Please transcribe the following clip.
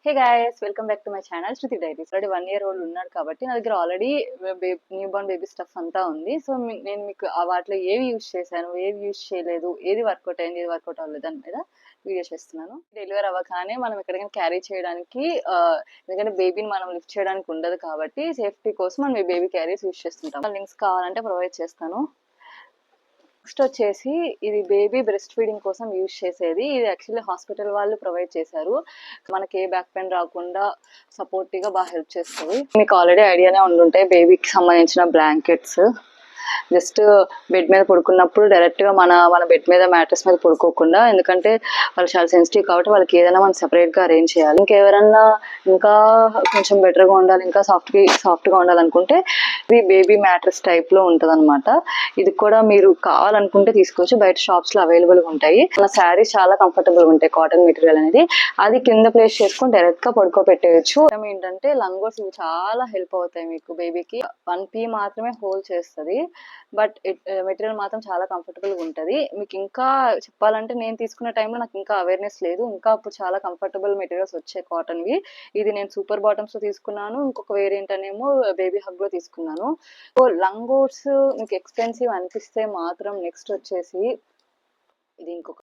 Hey guys, welcome back to my channel Shruti diaries. Already 1 year old ఉన్నాడు కాబట్టి నా దగ్గర already knew Born baby stuff అంతా ఉంది. సో నేను మీకు వాటిలో ఏవి యూజ్ చేశాను, ఏవి యూజ్ చేయలేదు, ఏది వర్కౌట్ అయింది, ఏది వర్కౌట్ అవ్వలేదు దాని మీద వీడియో చేస్తున్నాను. డెలివరీ అవ్వగానే మనం ఎక్కడికైనా క్యారీ చేయడానికి ఎందుకంటే బేబీని మనం లిఫ్ట్ చేయడానికి ఉండదు కాబట్టి సేఫ్టీ కోసం మనం ఈ బేబీ క్యారీస్ యూజ్ చేస్తుంటాం. లింక్స్ కావాలంటే ప్రొవైడ్ చేస్తాను. నెక్స్ట్ వచ్చేసి ఇది బేబీ బ్రెస్ట్ ఫీడింగ్ కోసం యూజ్ చేసేది. ఇది యాక్చువల్లీ హాస్పిటల్ వాళ్ళు ప్రొవైడ్ చేశారు. మనకి ఏ బ్యాక్ పెయిన్ రాకుండా సపోర్టివ్గా బాగా హెల్ప్ చేస్తుంది. మీకు ఆల్రెడీ ఐడియానే ఉండుంటాయి బేబీకి సంబంధించిన బ్లాంకెట్స్. జస్ట్ బెడ్ మీద పడుకున్నప్పుడు డైరెక్ట్గా మన బెడ్ మీద మ్యాట్రెస్ మీద పడుకోకుండా, ఎందుకంటే వాళ్ళు చాలా సెన్సిటివ్ కాబట్టి వాళ్ళకి ఏదైనా మనం సెపరేట్గా అరేంజ్ చేయాలి. ఇంకెవరన్నా ఇంకా కొంచెం బెటర్గా ఉండాలి, ఇంకా సాఫ్ట్గా ఉండాలనుకుంటే ఇది బేబీ మ్యాట్రెస్ టైప్లో ఉంటుంది అనమాట. ఇది కూడా మీరు కావాలనుకుంటే తీసుకోవచ్చు, బయట షాప్స్లో అవైలబుల్గా ఉంటాయి. మన శారీస్ చాలా కంఫర్టబుల్గా ఉంటాయి, కాటన్ మెటీరియల్ అనేది. అది కింద ప్లేస్ చేసుకొని డైరెక్ట్గా పడుకోబెట్టేయచ్చు. ఏంటంటే లంగోస్ ఇవి చాలా హెల్ప్ అవుతాయి మీకు. బేబీకి 1p మాత్రమే హోల్డ్ చేస్తుంది, బట్ మెటీరియల్ మాత్రం చాలా కంఫర్టబుల్గా ఉంటుంది. మీకు ఇంకా చెప్పాలంటే నేను తీసుకున్న టైంలో నాకు ఇంకా అవేర్నెస్ లేదు. ఇంకా అప్పుడు చాలా కంఫర్టబుల్ మెటీరియల్స్ వచ్చాయి కాటన్వి. ఇది నేను సూపర్ బాటమ్స్లో తీసుకున్నాను, ఇంకొక వేరియంట్ అనేమో బేబీ హగ్లో తీసుకున్నాను. సో లంగోట్స్ మీకు ఎక్స్పెన్సివ్ అనిపిస్తే మాత్రం నెక్స్ట్ వచ్చేసి ఇది ఇంకొక